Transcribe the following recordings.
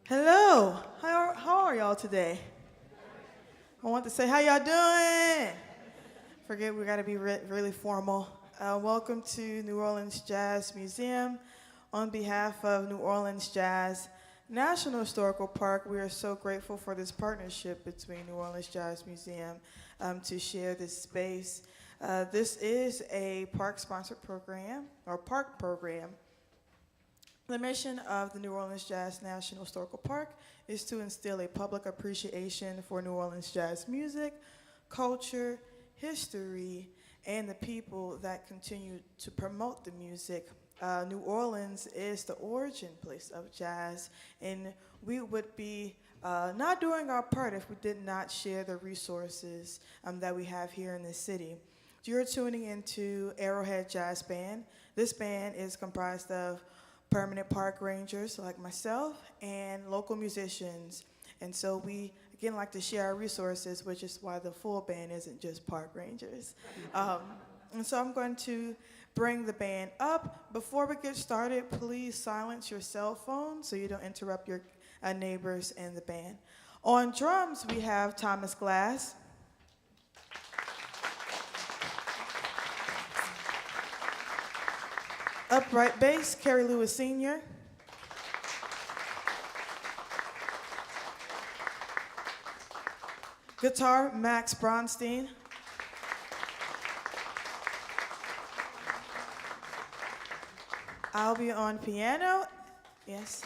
Hello, how are y'all today? I want to say, how y'all doing? Forget we gotta be really formal. Welcome to New Orleans Jazz Museum. On behalf of New Orleans Jazz National Historical Park, we are so grateful for this partnership between New Orleans Jazz Museum to share this space. This is a park-sponsored program, or park program. The mission of the New Orleans Jazz National Historical Park is to instill a public appreciation for New Orleans jazz music, culture, history, and the people that continue to promote the music. New Orleans is the origin place of jazz, and we would be not doing our part if we did not share the resources that we have here in the city. You're tuning into Arrowhead Jazz Band. This band is comprised of permanent park rangers like myself and local musicians. And so we, again, like to share our resources, which is why the full band isn't just park rangers. And so I'm going to bring the band up. Before we get started, please silence your cell phone so you don't interrupt your neighbors and the band. On drums, we have Thomas Glass. Upright bass, Kerry Lewis Sr. Guitar, Max Bronstein. I'll be on piano, yes.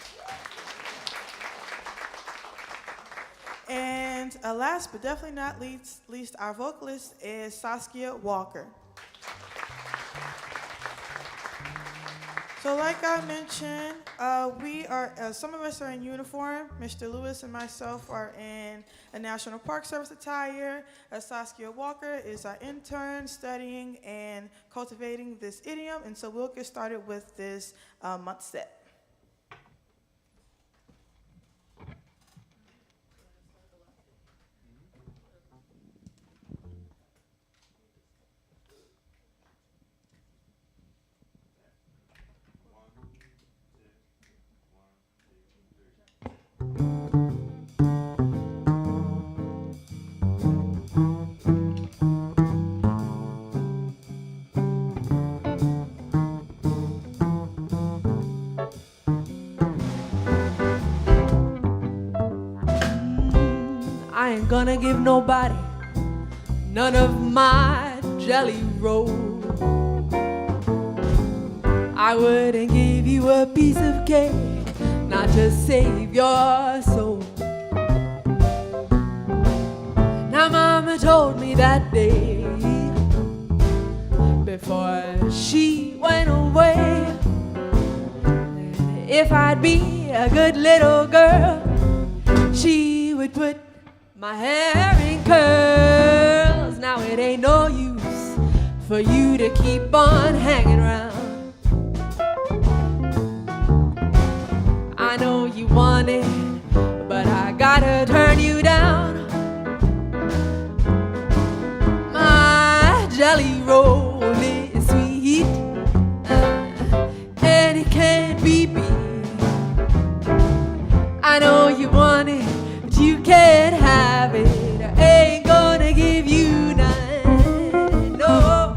And last but definitely not least, our vocalist is Saskia Walker. So like I mentioned, we are, some of us are in uniform. Mr. Lewis and myself are in a National Park Service attire. Saskia Walker is our intern studying and cultivating this idiom. And so we'll get started with this month set. I ain't gonna give nobody none of my jelly roll. I wouldn't give you a piece of cake, not to save your soul. Now mama told me that day before she went away, if I'd be a good little girl, she would put my hair in curls. Now it ain't no use for you to keep on hanging around. I know you want it, but I gotta turn you down. My jelly roll is sweet, and it can't be beat. I know you want it, but you can't have it. I ain't gonna give you none, no.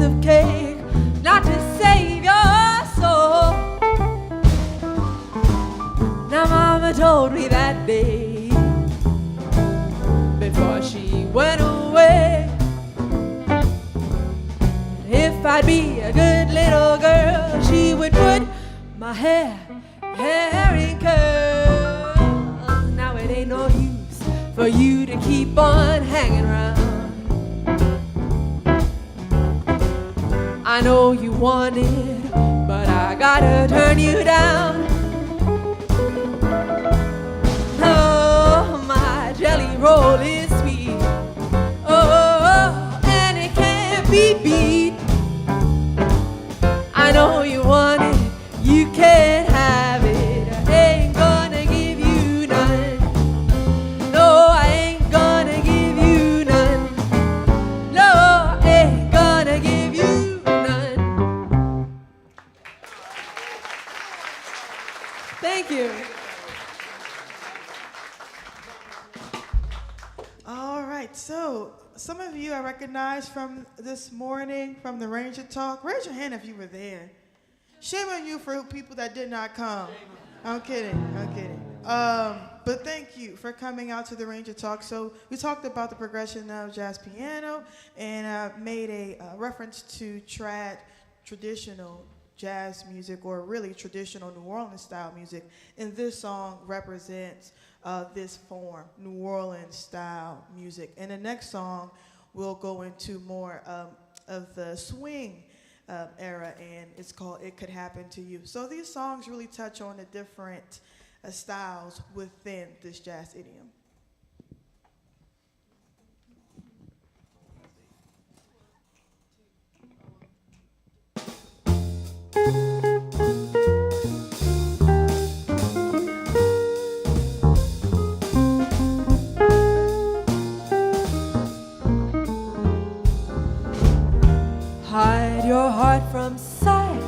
of cake, not to save your soul. Now Mama told me that day before she went away, if I'd be a good little girl, she would put my hair in curls. Now it ain't no use for you to keep on hanging around. I know you want it, but I gotta turn you down. Oh, my jelly roll is sweet. Oh, and it can't be beat. I know you want it, you can't have it. I ain't gonna give you none. No, I ain't gonna give you none. No, I ain't gonna give you none. Thank you. All right, so some of you I recognize from this morning from the Ranger Talk. Raise your hand if you were there. Shame on you for people that did not come. I'm kidding. But thank you for coming out to the Ranger Talk. So we talked about the progression of jazz piano and made a reference to traditional jazz music, or really traditional New Orleans style music. And this song represents this form, New Orleans style music. And the next song will go into more of the swing era, and it's called It Could Happen to You. So these songs really touch on the different styles within this jazz idiom. Hide your heart from sight,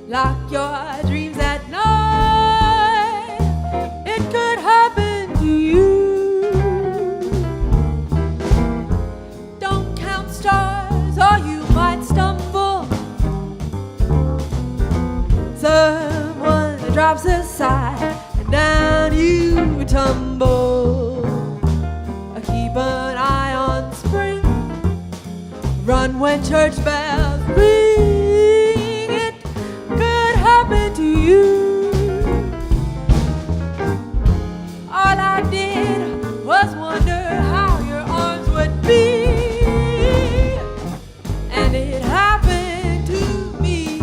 lock your dreams at night. It could happen to you. Don't count stars or you might stumble. Someone drops a sigh and down you tumble. Keep an eye on spring. Run when church bells ring. It could happen to you. All I did was wonder how your arms would be, and it happened to me.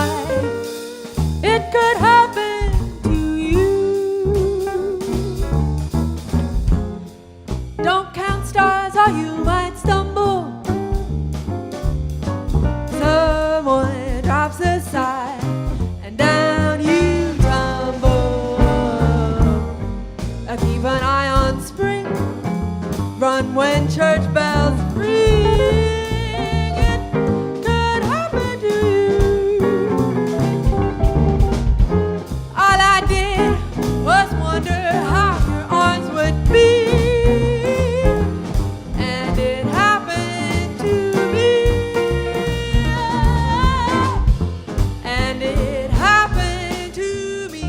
side. It could happen to you. Don't count stars or you might stumble. Someone drops a sigh and down you tumble. Keep an eye on spring. Run when church bells ring. It could happen to you. All I did was wonder how your arms would be, and it happened to me. And it happened to me.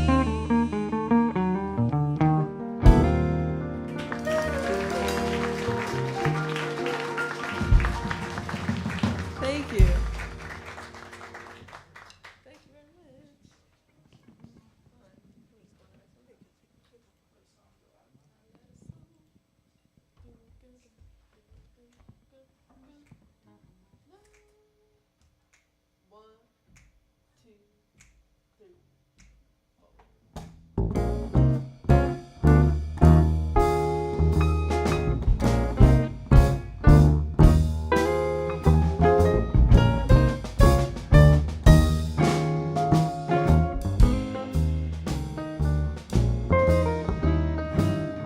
Thank you. Thank you very much. One, two, three.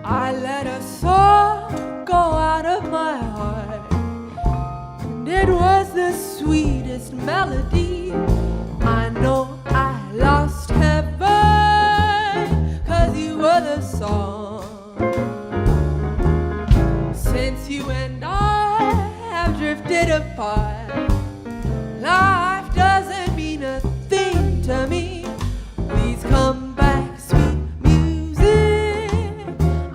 I let a song go out of my heart, and it was the sweetest melody. I know I lost heaven, 'cause you were the song. Since you and I have drifted apart, life doesn't mean a thing to me. Please come back, sweet music.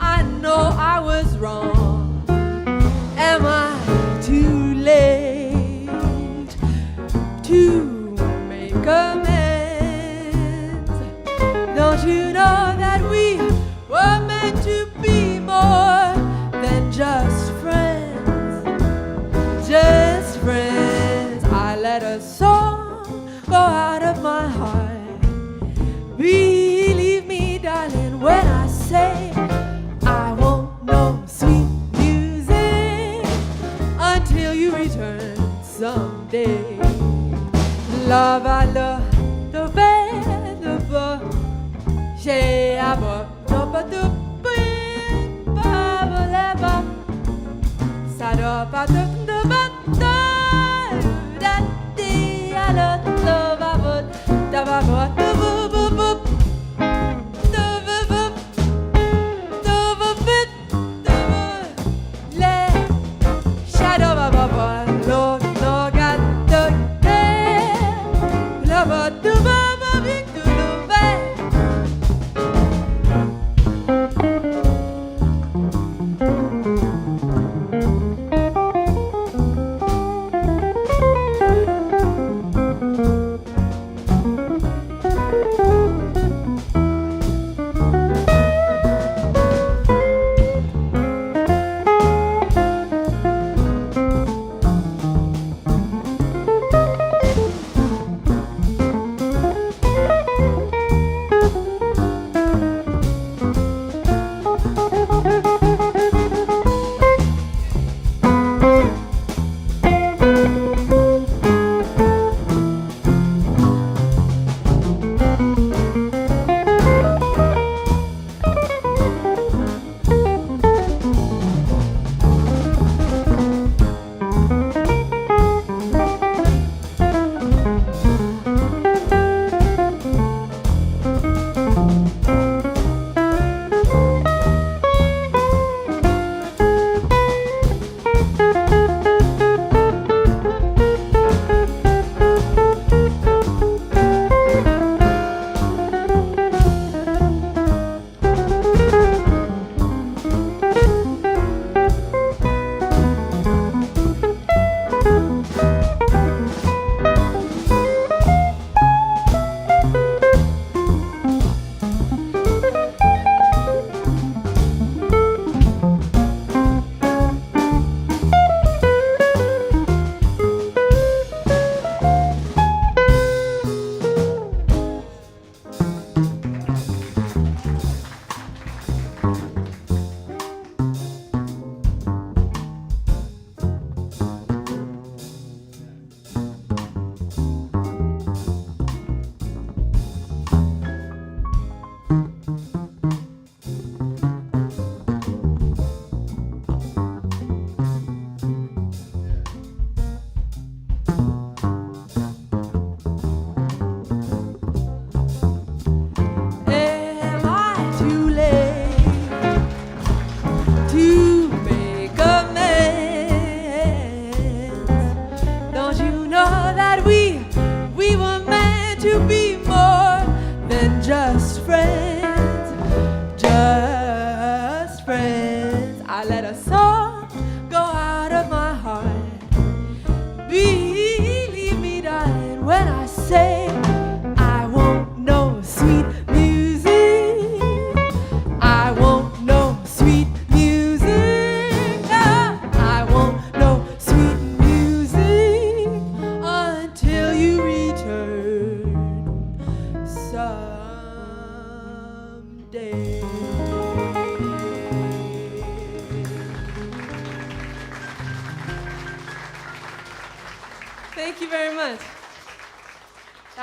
I know I was wrong. Am I too late to make amends? Don't you know that we were meant to be more than just friends? Just friends. I let a song go out of my heart. Believe me, darling, when I say I won't know sweet music until you return someday. Love, I love the bed, the book. Say, I bought the bin, Baba, Sada, Bada, the Bada, Daddy, I love the Baba, the Baba, the Boop, Boop, Boop.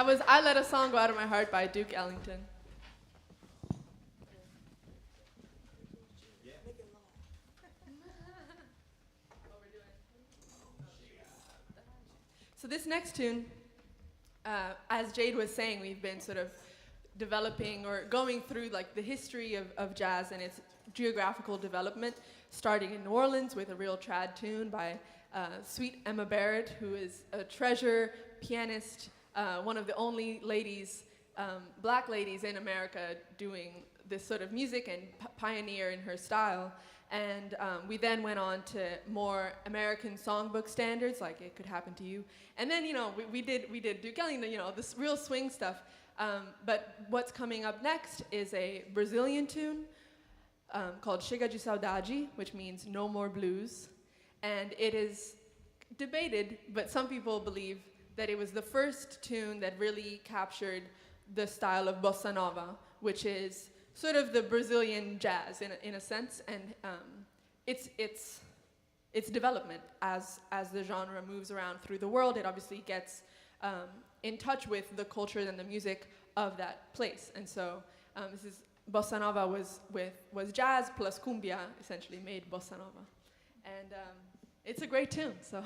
that was I Let a Song Go Out of My Heart by Duke Ellington. So this next tune, as Jade was saying, we've been sort of developing or going through like the history of jazz and its geographical development, starting in New Orleans with a real trad tune by sweet Emma Barrett, who is a treasure pianist, one of the only ladies, black ladies in America doing this sort of music and pioneer in her style. And we then went on to more American songbook standards, like It Could Happen to You. And then, you know, we did Duke Ellington, you know, this real swing stuff. But what's coming up next is a Brazilian tune called Chega de Saudade, which means No More Blues. And it is debated, but some people believe that it was the first tune that really captured the style of bossa nova, which is sort of the Brazilian jazz in a sense, and its development as the genre moves around through the world. It obviously gets in touch with the culture and the music of that place, and so this is bossa nova was jazz plus cumbia essentially made bossa nova, and it's a great tune. So.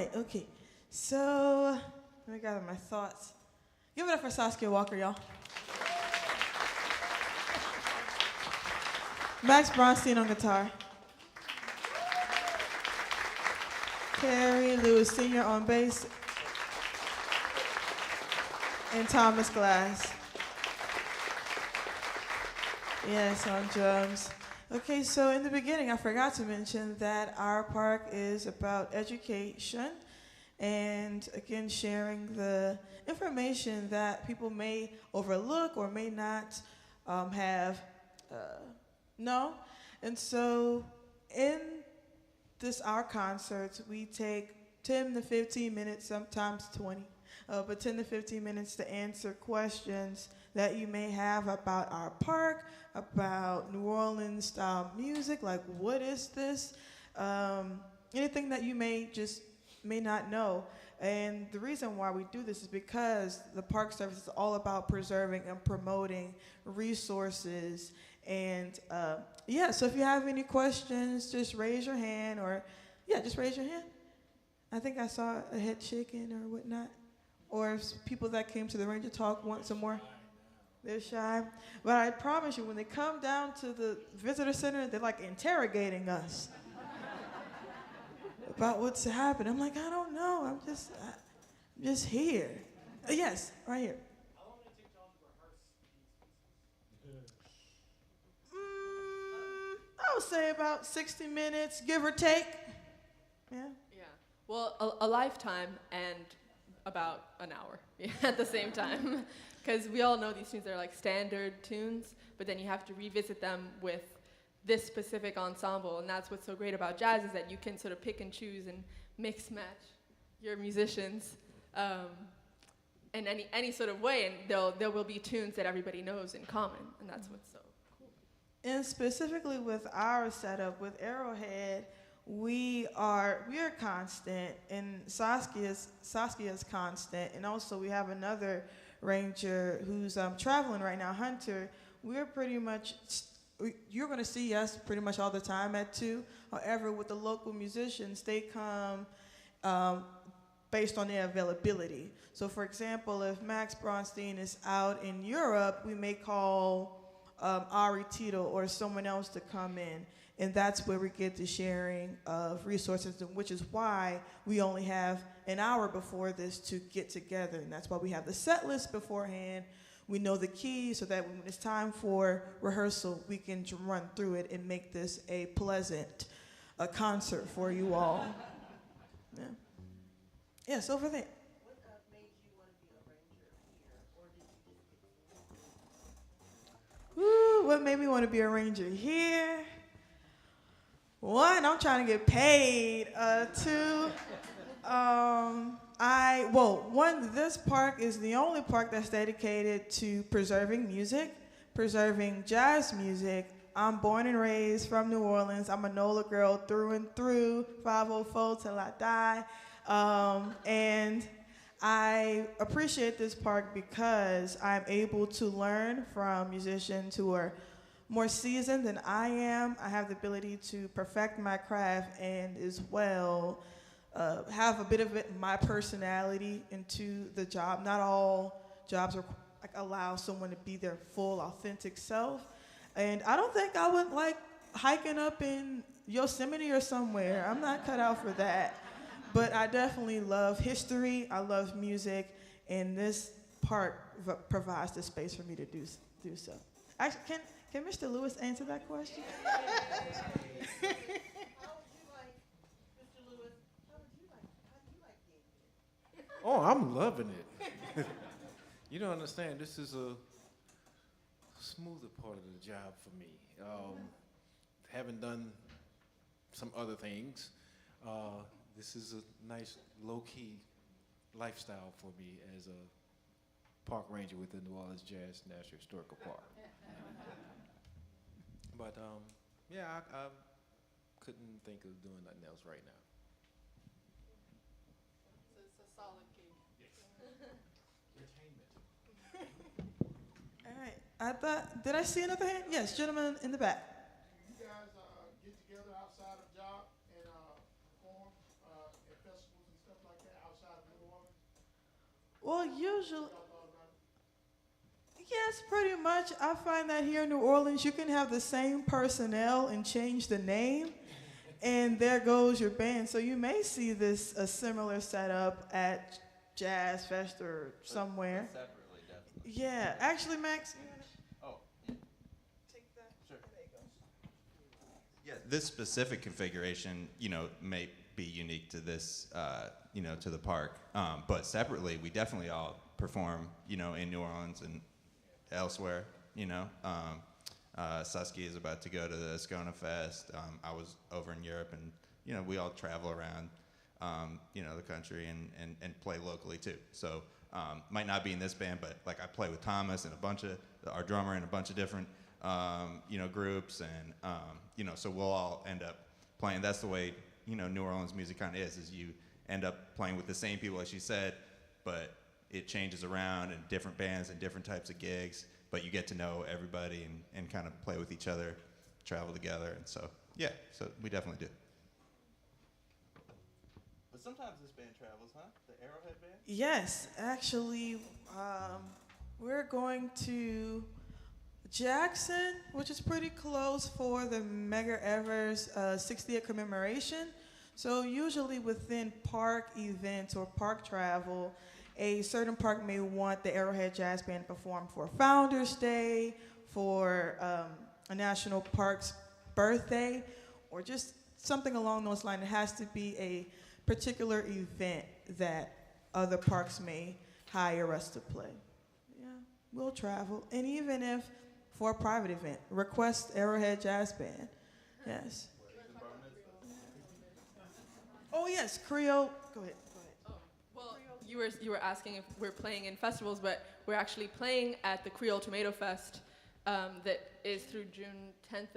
right, okay. So, let me gather my thoughts. Give it up for Saskia Walker, y'all. Max Bronstein on guitar. Terry Lewis Sr. on bass. And Thomas Glass. Yes, on drums. Okay, so in the beginning, I forgot to mention that our park is about education and, again, sharing the information that people may overlook or may not have know. And so in our concerts, we take 10 to 15 minutes, sometimes 20, but 10 to 15 minutes to answer questions that you may have about our park, about New Orleans style music, like what is this? Anything that you may not know. And the reason why we do this is because the Park Service is all about preserving and promoting resources. And so if you have any questions, just raise your hand just raise your hand. I think I saw a head shaking or whatnot. Or if people that came to the Ranger Talk want some more. They're shy. But I promise you, when they come down to the visitor center, they're like interrogating us about what's happening. I'm like, I don't know. I'm just here. Yes, right here. How long did it take y'all to rehearse these pieces? I would say about 60 minutes, give or take. Yeah. Yeah. Well, a lifetime and about an hour at the same time. Because we all know these tunes are like standard tunes, but then you have to revisit them with this specific ensemble. And that's what's so great about jazz is that you can sort of pick and choose and mix match your musicians in any sort of way. And there will be tunes that everybody knows in common. And that's what's so cool. And specifically with our setup, with Arrowhead, we are constant, and Saskia's constant, and also we have another ranger who's traveling right now, Hunter. We're pretty much, you're going to see us pretty much all the time at 2. However, with the local musicians, they come based on their availability. So for example, if Max Bronstein is out in Europe, we may call Ari Tito or someone else to come in. And that's where we get the sharing of resources, which is why we only have an hour before this to get together. And that's why we have the set list beforehand. We know the keys so that when it's time for rehearsal, we can run through it and make this a pleasant concert for you all. Yeah. Yes, over there. What made you want to be a ranger here, or did you just Woo, what made me want to be a ranger here? One, I'm trying to get paid. 2, this park is the only park that's dedicated to preserving music, preserving jazz music. I'm born and raised from New Orleans. I'm a NOLA girl through and through, 504 till I die. And I appreciate this park because I'm able to learn from musicians who are more seasoned than I am. I have the ability to perfect my craft and as well have a bit of my personality into the job. Not all jobs allow someone to be their full, authentic self. And I don't think I would like hiking up in Yosemite or somewhere. I'm not cut out for that. But I definitely love history. I love music. And this park provides the space for me to do so. Actually, can Mr. Lewis answer that question? How would you like, Mr. Lewis, how do you like being here? Oh, I'm loving it. You don't understand, this is a smoother part of the job for me. Having done some other things, this is a nice low-key lifestyle for me as a park ranger with the New Orleans Jazz National Historical Park. But I couldn't think of doing nothing else right now. So it's a solid gig. Yes. Entertainment. All right. Did I see another hand? Yes, gentleman in the back. You guys get together outside of job and perform at festivals and stuff Well, usually, yes, pretty much. I find that here in New Orleans, you can have the same personnel and change the name, and there goes your band. So you may see a similar setup at Jazz Fest or somewhere. Separately, definitely. Yeah, actually, Max, you wanna Oh, yeah. take that? Sure. There you go. Yeah, this specific configuration, may be unique to this, to the park. But separately, we definitely all perform, in New Orleans and elsewhere. Saskia is about to go to the Skona Fest. I was over in Europe, and we all travel around, the country and play locally too. So might not be in this band, but like I play with Thomas and our drummer in a bunch of different groups, and so we'll all end up playing. That's the way New Orleans music kind of is you end up playing with the same people, as you said, but it changes around in different bands and different types of gigs, but you get to know everybody and kind of play with each other, travel together, and so we definitely do. But sometimes this band travels, huh? The Arrowhead Band? Yes, actually, we're going to Jackson, which is pretty close, for the Medgar Evers 60th commemoration. So usually within park events or park travel, a certain park may want the Arrowhead Jazz Band to perform for Founders Day, for a national park's birthday, or just something along those lines. It has to be a particular event that other parks may hire us to play. Yeah, we'll travel. And even if for a private event, request Arrowhead Jazz Band. Yes. Oh yes, Creole. Go ahead. Oh, well, you were asking if we're playing in festivals, but we're actually playing at the Creole Tomato Fest that is through June 10th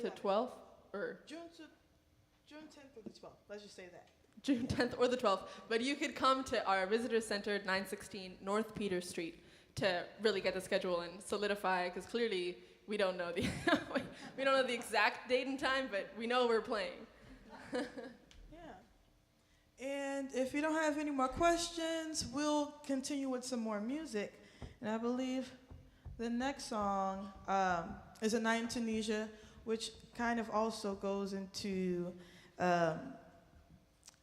to 12th, or June 10th or the 12th. Let's just say that. June 10th or the 12th. But you could come to our visitor center, 916 North Peter Street, to really get the schedule and solidify, because clearly we don't know the we don't know the exact date and time, but we know we're playing. Yeah. And if you don't have any more questions, we'll continue with some more music. And I believe the next song is A Night in Tunisia, which kind of also goes into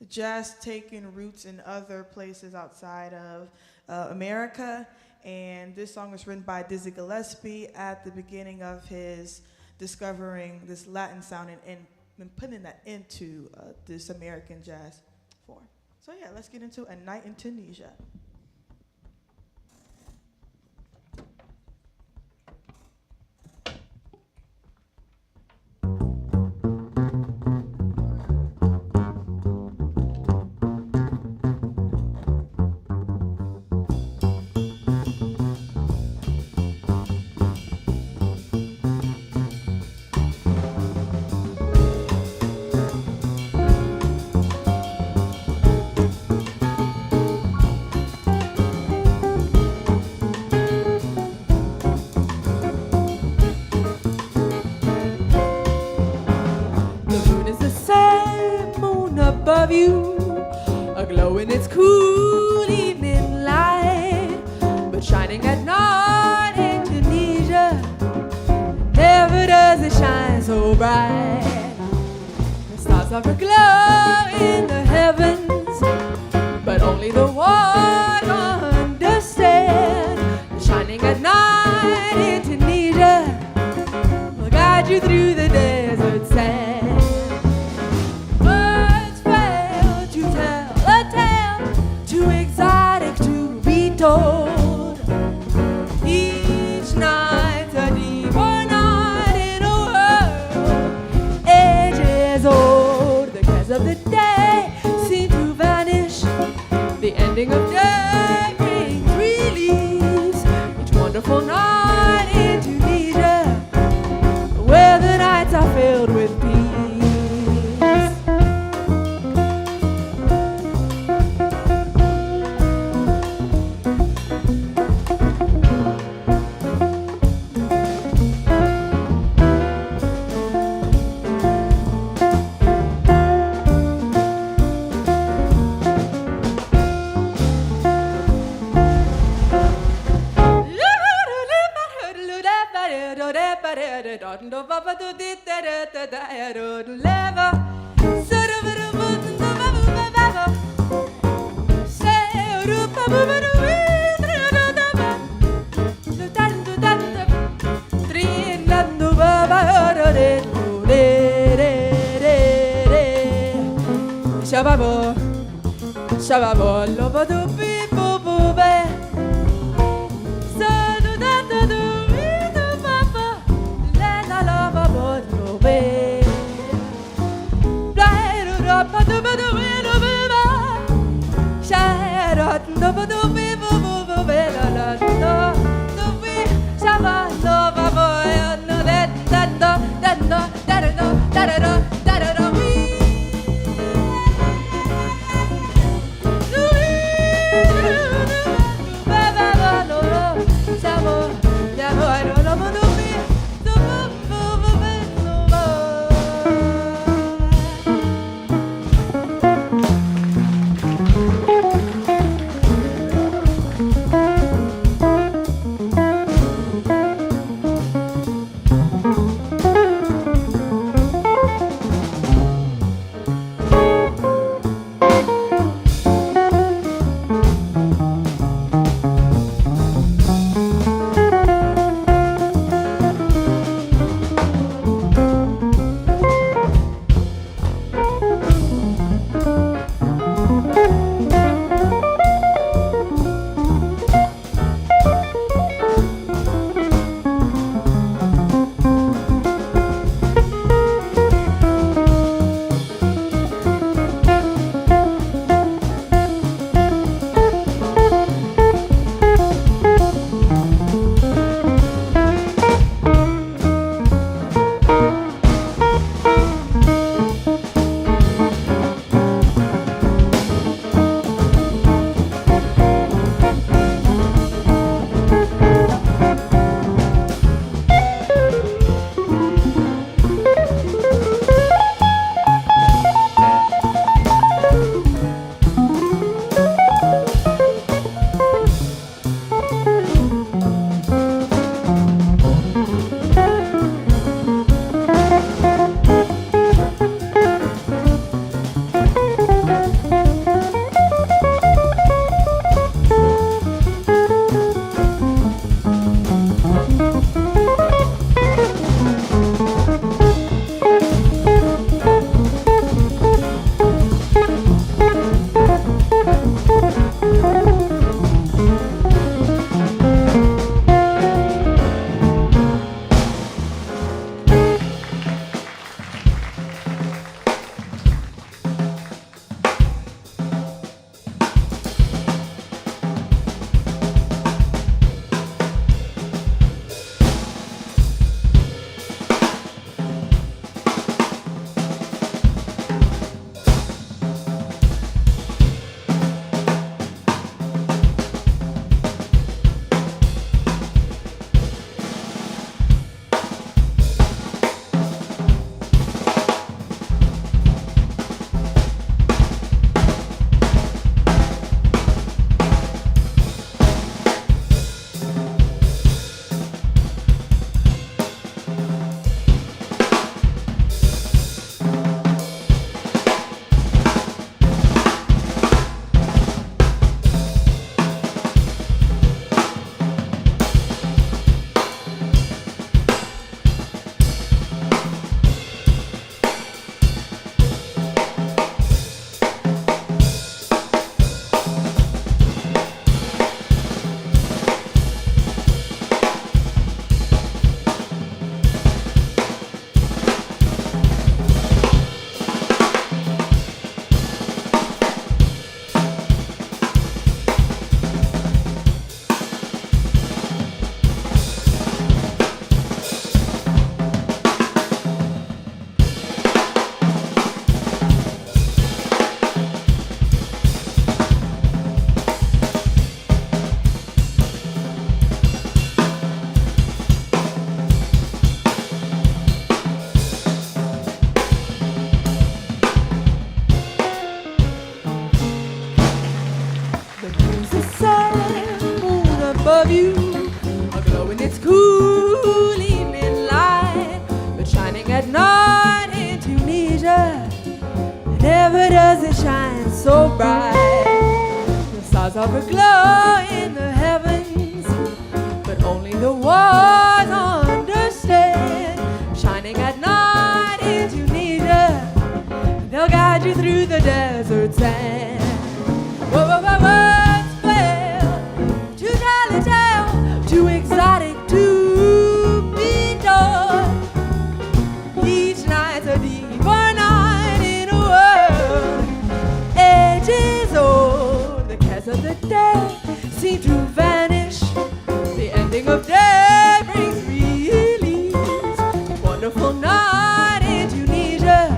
jazz taking roots in other places outside of America. And this song was written by Dizzy Gillespie at the beginning of his discovering this Latin sound and putting that into this American jazz form. So yeah, let's get into A Night in Tunisia. Above you, aglow in its cool evening light, but shining at night in Tunisia, never does it shine so bright. The stars are aglow in the heavens, but only the one understand. Shining at night in Tunisia will guide you through the desert sand. Told. Each night's a deeper night in a world ages old. The cares of the day seem to vanish. The ending of day brings release. Each wonderful night in Tunisia, where the night Shababo, shababo, lobo do bi bo bo be. Sa do da da do bi do ba ba. La la la ba bo do be. Bla do da ba do ba do bi do be ba. Sha do do ba do bi bo bo bo be la la do do bi shaba do ba bo no da da da da da da da da da da da da we. at night in Tunisia. Never does it shine so bright. The stars are aglow in the heavens, but only the wise understand. Shining at night in Tunisia, they'll guide you through the desert sand. Whoa, whoa, whoa, words fail to tell a tale, too exotic to be done. Each night's a deeper night in a world ages old. The cares of the day seem to vanish. The ending of day brings release. Wonderful night in Tunisia,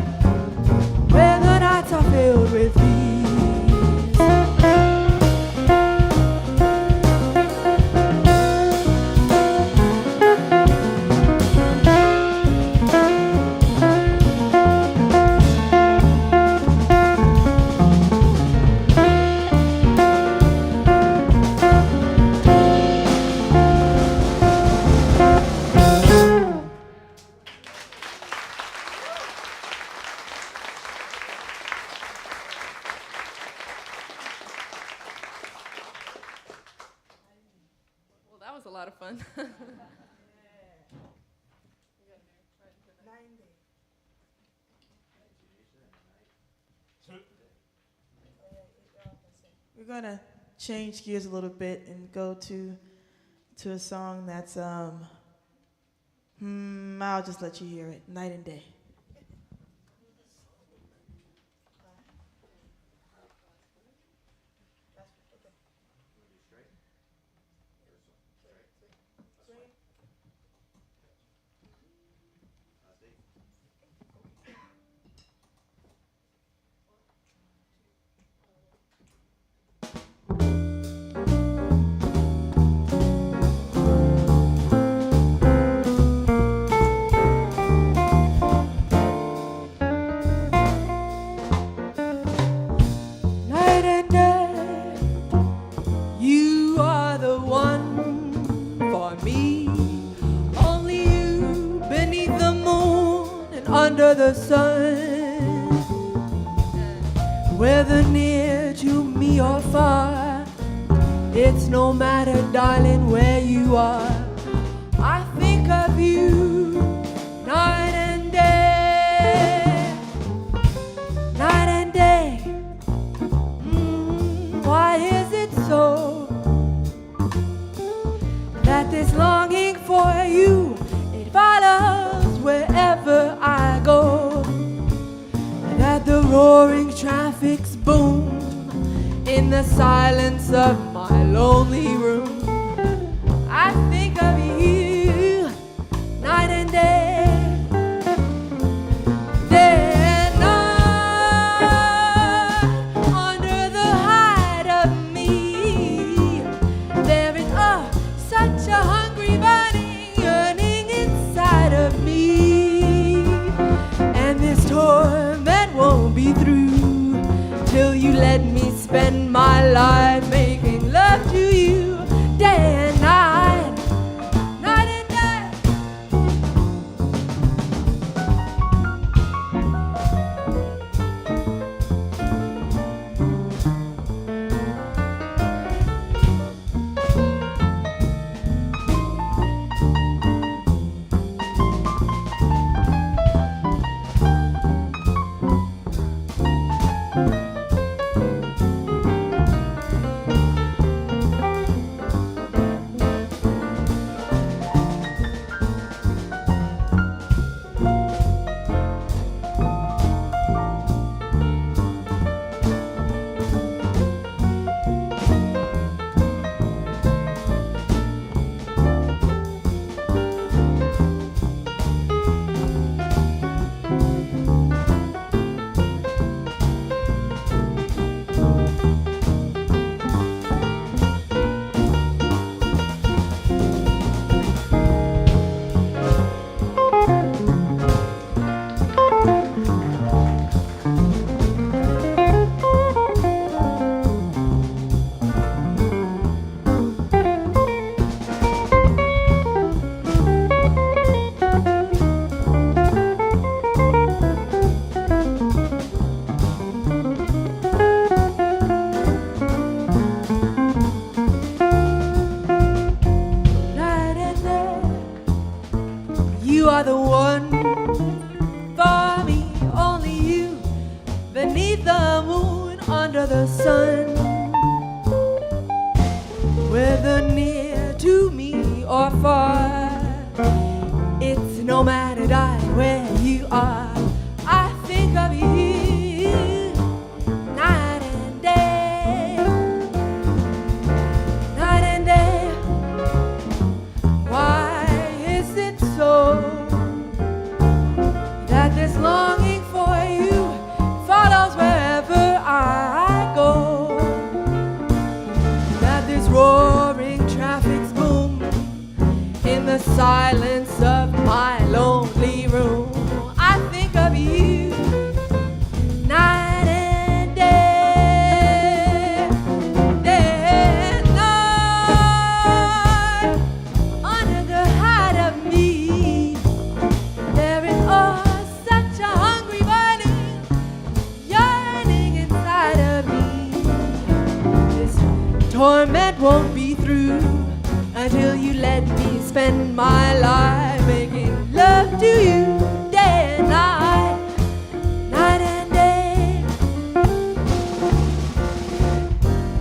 where the nights are filled with peace. Well, that was a lot of fun. We're gonna change gears a little bit and go to a song that's I'll just let you hear it. Night and Day. Night and day, you are the one for me. Only you beneath the moon and under the sun. Whether near to me or far, it's no matter, darling, where you are. I think of you night and day, night and day. Why is it so that this longing for you, it follows wherever I go? That the roaring traffic's boom in the silence of my lonely room. I think of you night and day, day and night. Under the hide of me, there is such a hungry burning yearning inside of me. And this torment won't be through till you let me spend my life making love to you under the sun, whether near to me or far. It's no matter, darling, where you are. I think of you night and day, night and day. Why is it so that this longing for you follows wherever I go? That this roaring traffic's boom in the silence of my lonely room. I think of you night and day, day and night. Under the hide of me, there is such a hungry burning, yearning inside of me. This torment won't be through until you let me spend my life making love to you day and night, night and day,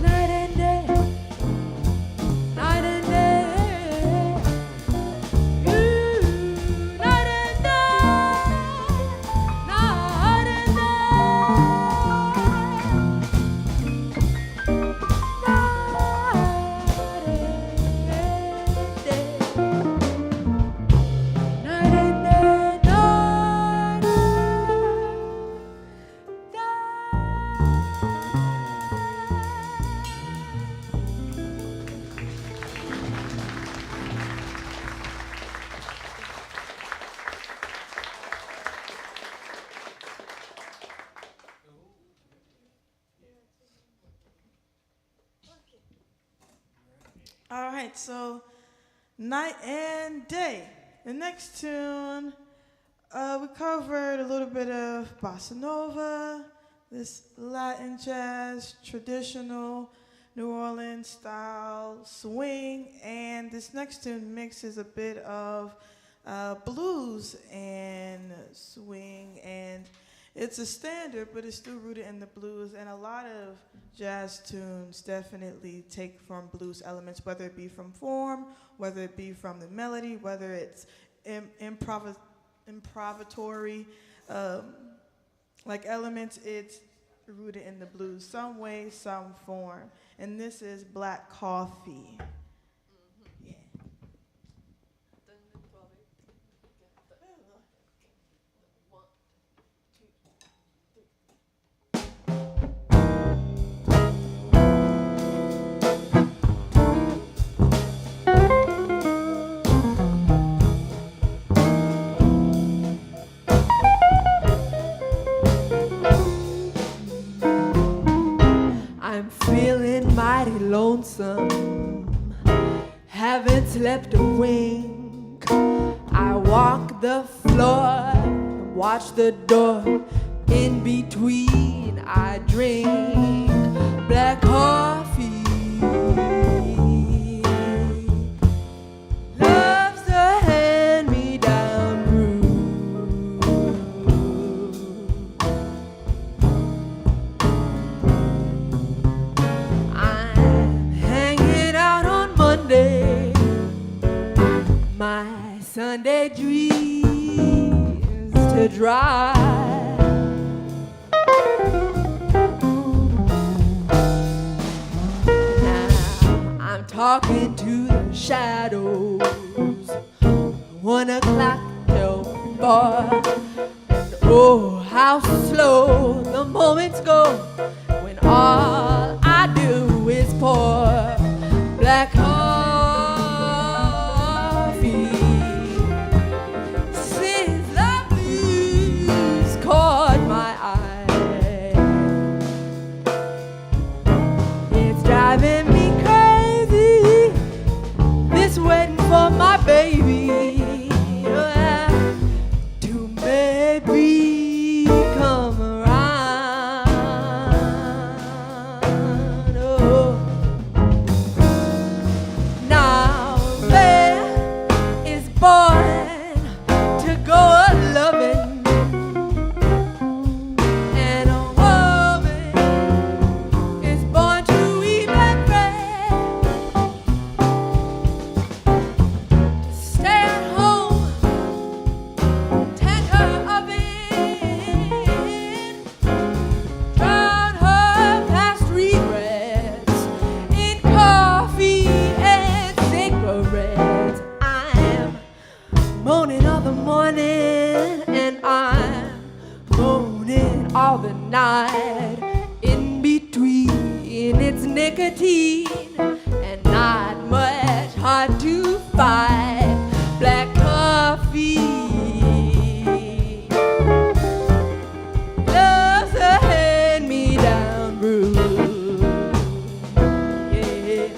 night and day, night and day, ooh, night and day, night and All right, so Night and Day. The next tune, we covered a little bit of bossa nova, this Latin jazz, traditional New Orleans style swing, and this next tune mixes a bit of blues and swing, and it's a standard, but it's still rooted in the blues, and a lot of jazz tunes definitely take from blues elements, whether it be from form, whether it be from the melody, whether it's improvisatory like elements, it's rooted in the blues, some way, some form. And this is Black Coffee. Yeah. I'm feeling mighty lonesome, haven't slept a wink. I walk the floor, watch the door. In between, I drink black coffee. Love's a hand-me-down brew. My Sunday dreams to dry. Now I'm talking to the shadows. 1 o'clock till 4. And oh, how slow the moments go when all I do is pour black coffee. Since the blues caught my eye, it's driving me crazy, this waiting for my baby to maybe come around. all the night. In between its nicotine and not much hard to find. Black coffee loves a hand-me-down brew. Yeah.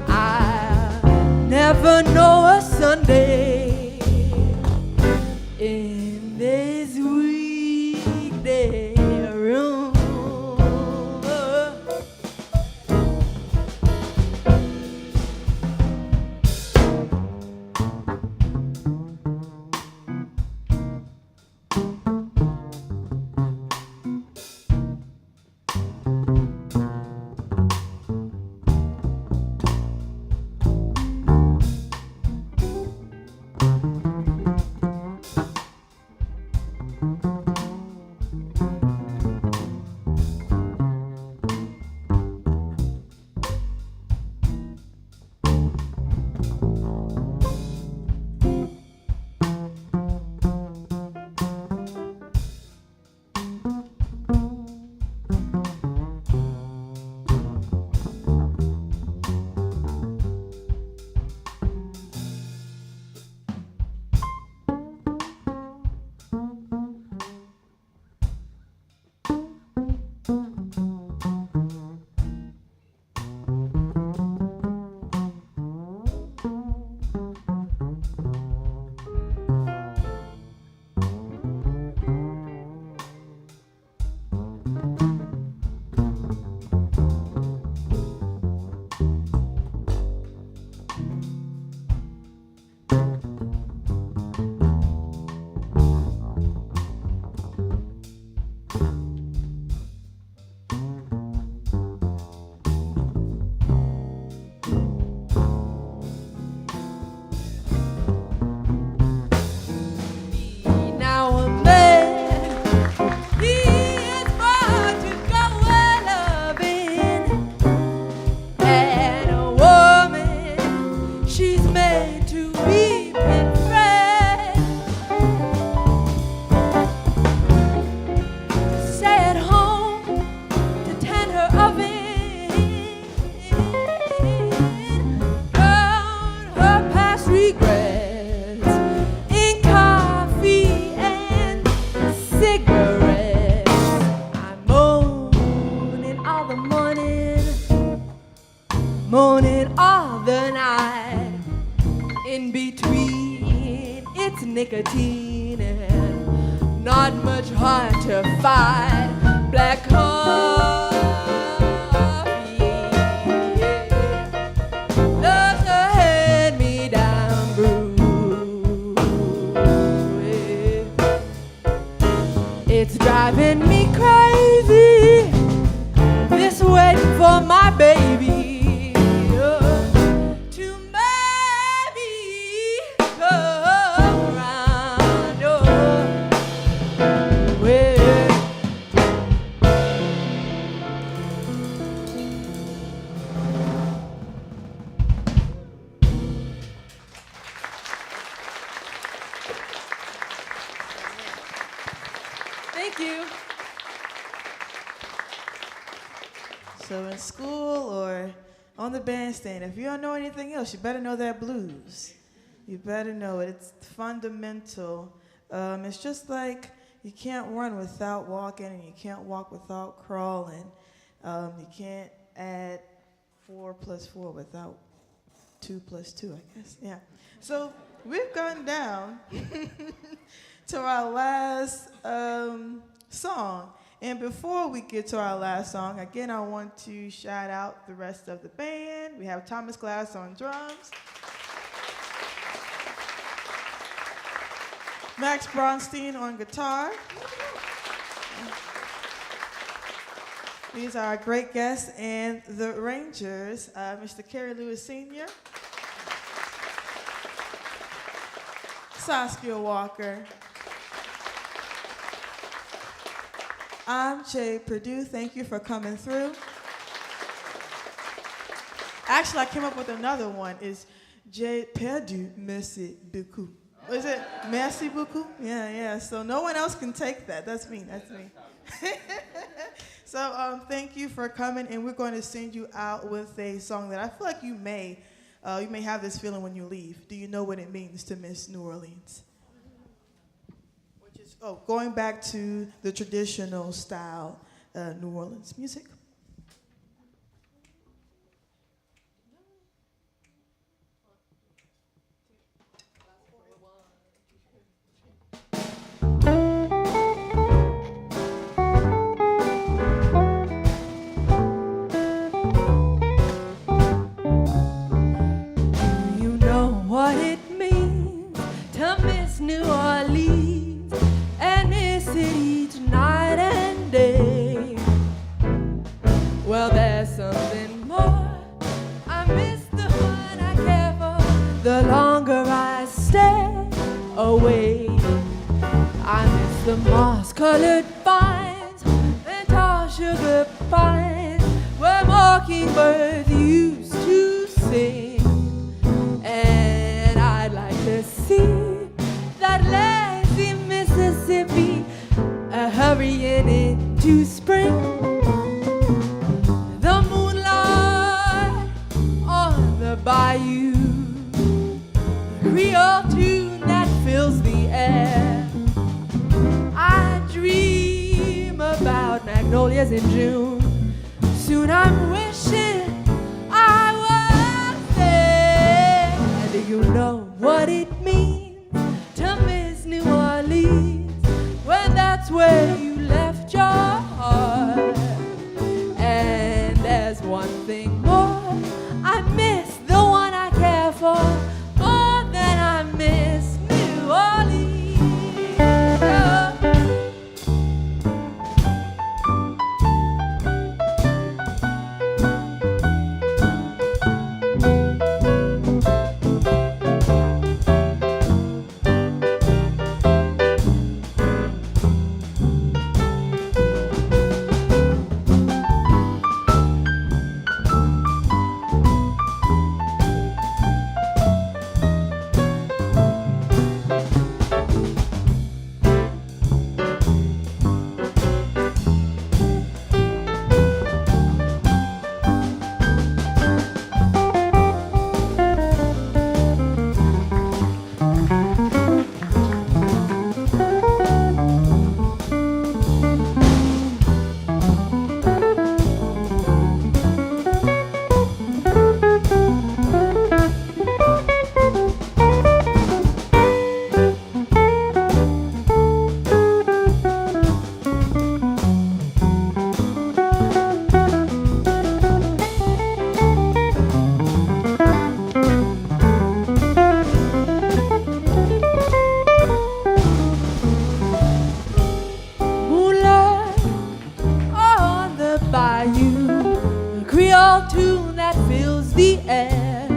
I never know a Sunday in this weekday room. Now a man, he is born to go a-loving, and a woman, she's made to weep and fret. Stay at home to tend her oven, drown her past regrets in coffee and cigarettes. I'm moaning all the morning, moaning all the night. In between its nicotine and not much hard to find. Black coffee loves a hand-me-down brew. It's driving me crazy, this waiting for my baby to maybe come around. Well, thank you. So in school or on the bandstand, if you don't know anything else, you better know that blues. You better know it. It's fundamental. It's just like you can't run without walking, and you can't walk without crawling. You can't add 4 plus 4 without 2 plus 2, I guess. Yeah. So we've gone down to our last song. And before we get to our last song, again, I want to shout out the rest of the band. We have Thomas Glass on drums, Max Bronstein on guitar. These are our great guests, and the Rangers, Mr. Kerry Lewis Sr., Saskia Walker. I'm Jay Perdue. Thank you for coming through. Actually, I came up with another one. It's Jay Perdue, merci beaucoup. Is it merci beaucoup? Yeah, yeah. So no one else can take that. That's me. That's me. So thank you for coming, and we're going to send you out with a song that I feel like you may have this feeling when you leave. Do you know what it means to miss New Orleans? Which is going back to the traditional style New Orleans music. New Orleans and this city tonight and day. Well, there's something more. I miss the one I care for. The longer I stay away, I miss the moss-colored vines and tall sugar pines where mockingbirds used to sing. And I'd like to see that lazy Mississippi hurrying into spring. The moonlight on the bayou, the Creole tune that fills the air. I dream about magnolias in June. Soon I'm wishing I was there. Do you know what it means to miss New Orleans when that's where you left your heart? And there's one thing more. I miss the one I care for more than I miss New Orleans. Tune that fills the air.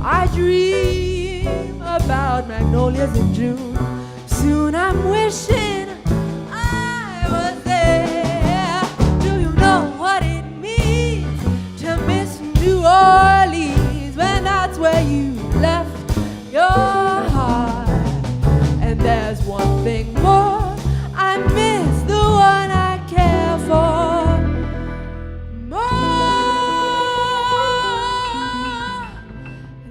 I dream about magnolias in June. Soon I'm wishing I was there. Do you know what it means to miss New Orleans when that's where you left your heart? And there's one thing more. I miss the one I care for.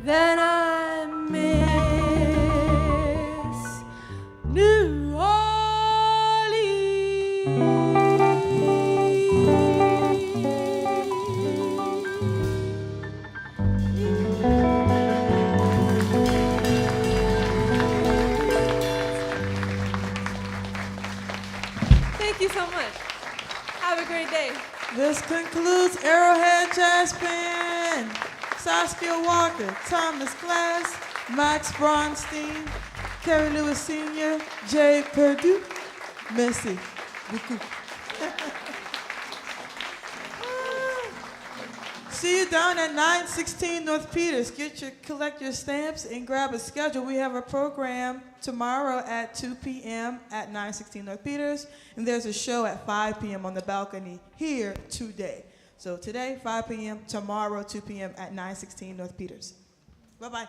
Then I miss New Thank you so much. Have a great day. This concludes Arrowhead Jazz Band. Saskia Walker, Thomas Glass, Max Bronstein, Kerry Lewis Sr., Jay Perdue, merci beaucoup. See you down at 916 North Peters. Collect your stamps and grab a schedule. We have a program tomorrow at 2 p.m. at 916 North Peters, and there's a show at 5 p.m. on the balcony here today. So today, 5 p.m., tomorrow, 2 p.m. at 916 North Peters. Bye-bye.